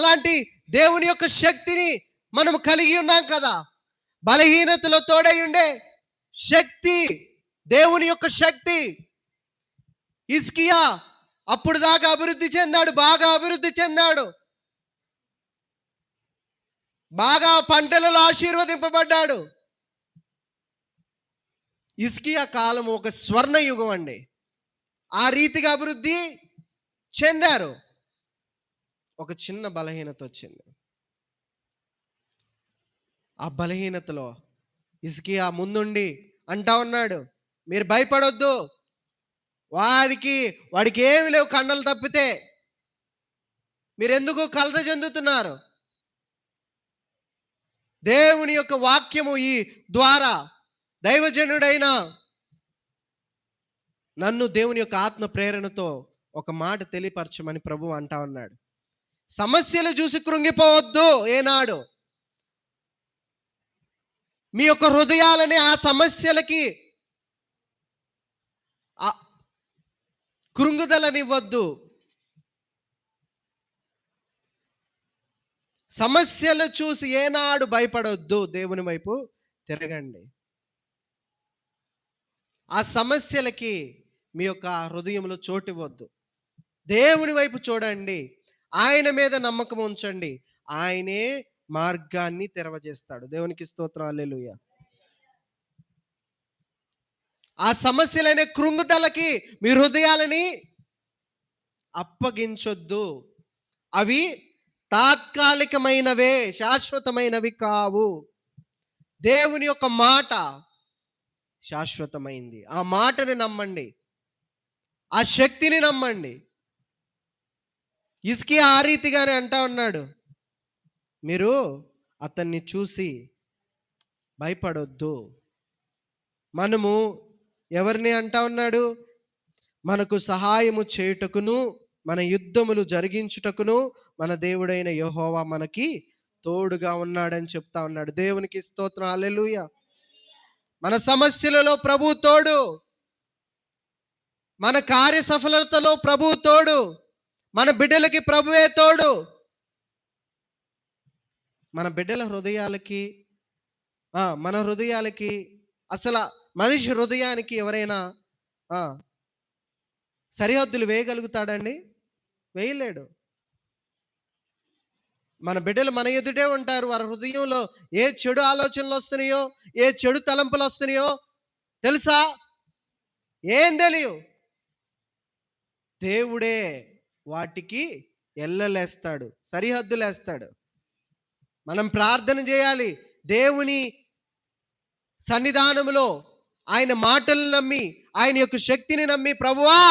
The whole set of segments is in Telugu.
లాంటి దేవుని యొక్క శక్తిని మనం కలిగి ఉన్నాం కదా. బలహీనతలో తోడై ఉండే శక్తి, దేవుని యొక్క శక్తి. హిజ్కియా అప్పుడు దాకా అభివృద్ధి చెందాడు, బాగా అభివృద్ధి చెందాడు, బాగా పంటలలో ఆశీర్వదింపబడ్డాడు. హిజ్కియా కాలం ఒక స్వర్ణ యుగం అండి. ఆ రీతిగా అభివృద్ధి చెందారు. ఒక చిన్న బలహీనత వచ్చింది. ఆ బలహీనతలో హిజ్కియా ముందుండి అంటా ఉన్నాడు, మీరు భయపడొద్దు, వాడికి ఏమి లేవు కండలు తప్పితే, మీరెందుకు కలత చెందుతున్నారు? దేవుని యొక్క వాక్యము ఈ ద్వారా దైవజనుడైన నన్ను దేవుని యొక్క ఆత్మ ప్రేరణతో ఒక మాట తెలియపరచమని ప్రభు అంటా ఉన్నాడు. సమస్యలు చూసి కృంగిపోవద్దు. ఏనాడు మీ యొక్క హృదయాలని ఆ సమస్యలకి కృంగుదలనివ్వద్దు. సమస్యలు చూసి ఏనాడు భయపడొద్దు. దేవుని వైపు తిరగండి. ఆ సమస్యలకి మీ యొక్క హృదయంలో చోటివ్వద్దు. దేవుని వైపు చూడండి, ఆయన మీద నమ్మకం ఉంచండి. ఆయనే మార్గాన్ని తెరవజేస్తాడు. దేవునికి స్తోత్రం, హల్లెలూయా. ఆ సమస్యలనే కృంగుదలకి మీ హృదయాలని అప్పగించొద్దు. అవి తాత్కాలికమైనవే, శాశ్వతమైనవి కావు. దేవుని యొక్క మాట శాశ్వతమైంది. ఆ మాటని నమ్మండి, ఆ శక్తిని నమ్మండి. హిజ్కియా ఆ రీతిగానే అంటా ఉన్నాడు, మీరు అతన్ని చూసి భయపడొద్దు. మనము ఎవరిని అంటా ఉన్నాడు? మనకు సహాయము చేయుటకును మన యుద్ధములు జరిగించుటకును మన దేవుడైన యెహోవా మనకి తోడుగా ఉన్నాడని చెప్తా ఉన్నాడు. దేవునికి స్తోత్రం, హల్లెలూయా. మన సమస్యలలో ప్రభు తోడు, మన కార్య సఫలతలో ప్రభు తోడు, మన బిడ్డలకి ప్రభువే తోడు. మన బిడ్డల హృదయాలకి, మన హృదయాలకి, అసలు మనిషి హృదయానికి ఎవరైనా సరిహద్దులు వేయగలుగుతాడండి? వేయలేడు. మన బిడ్డలు మన ఎదుటే ఉంటారు. వారి హృదయంలో ఏ చెడు ఆలోచనలు వస్తున్నాయో, ఏ చెడు తలంపులు వస్తున్నాయో తెలుసా? ఏం తెలియవు. దేవుడే వాటికి ఎల్లలేస్తాడు, సరిహద్దులేస్తాడు. మనం ప్రార్థన చేయాలి. దేవుని సన్నిధానములో ఆయన మాటలను నమ్మి, ఆయన యొక్క శక్తిని నమ్మి, ప్రభువా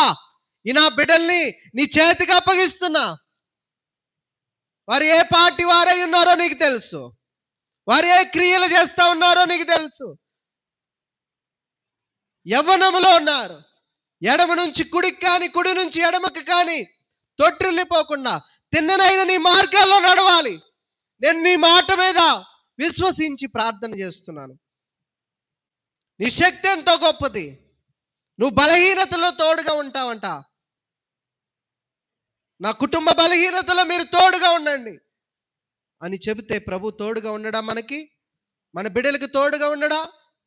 ఈ నా బిడ్డల్ని నీ చేతికి అప్పగిస్తున్నా. వారు ఏ పార్టీ వారై ఉన్నారో నీకు తెలుసు, వారు ఏ క్రియలు చేస్తా ఉన్నారో నీకు తెలుసు. యవ్వనములో ఉన్నారు, ఎడమ నుంచి కుడికి కానీ, కుడి నుంచి ఎడమకి కానీ తొట్టిల్లిపోకుండా తిన్ననైన నీ మార్గాల్లో నడవాలి. నేను నీ మాట మీద విశ్వసించి ప్రార్థన చేస్తున్నాను. నీ శక్తి ఎంతో గొప్పది. నువ్వు బలహీనతలో తోడుగా ఉంటావంట. నా కుటుంబ బలహీనతలో మీరు తోడుగా ఉండండి అని చెబితే ప్రభు తోడుగా ఉండడా? మనకి, మన బిడ్డలకు తోడుగా ఉండడా?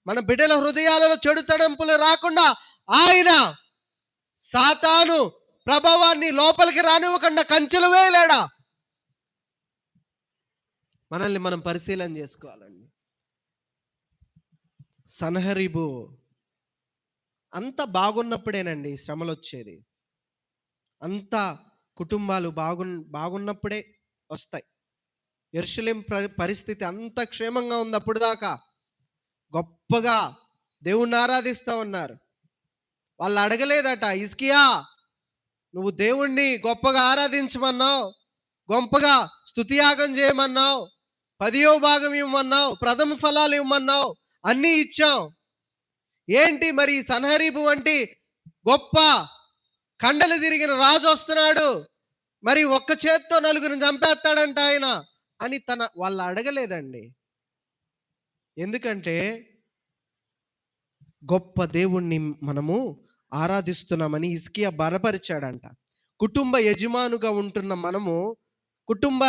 మన బిడ్డల హృదయాలలో చెడు తడంపులు రాకుండా ఆయన సాతాను ప్రభావాన్ని లోపలికి రానివ్వకుండా కంచెలు వేయలేడా? మనల్ని మనం పరిశీలన చేసుకోవాలండి. సన్హెరీబు అంత బాగున్నప్పుడేనండి శ్రమలు వచ్చేది. అంత కుటుంబాలు బాగున్నప్పుడే వస్తాయి. యెరూషలేం పరిస్థితి అంత క్షేమంగా ఉంది. అప్పుడు దాకా గొప్పగా దేవుణ్ణి ఆరాధిస్తూ ఉన్నారు. వాళ్ళు అడగలేదట, హిజ్కియా నువ్వు దేవుణ్ణి గొప్పగా ఆరాధించమన్నావు, గొప్పగా స్తుతియాగం చేయమన్నావు, 10వ భాగం ఇవ్వమన్నావు, ప్రథమ ఫలాలు ఇవ్వమన్నావు, అన్నీ ఇచ్చాం. ఏంటి మరి సన్హెరీబు వంటి గొప్ప కండలు తిరిగిన రాజు వస్తున్నాడు, మరి ఒక్క చేత్తో నలుగురిని చంపేస్తాడంట ఆయన అని వాళ్ళు అడగలేదండి. ఎందుకంటే గొప్ప దేవుణ్ణి మనము ఆరాధిస్తున్నామని హిజ్కియా బలపరిచాడంట. కుటుంబ యజమానుగా ఉంటున్న మనము, కుటుంబ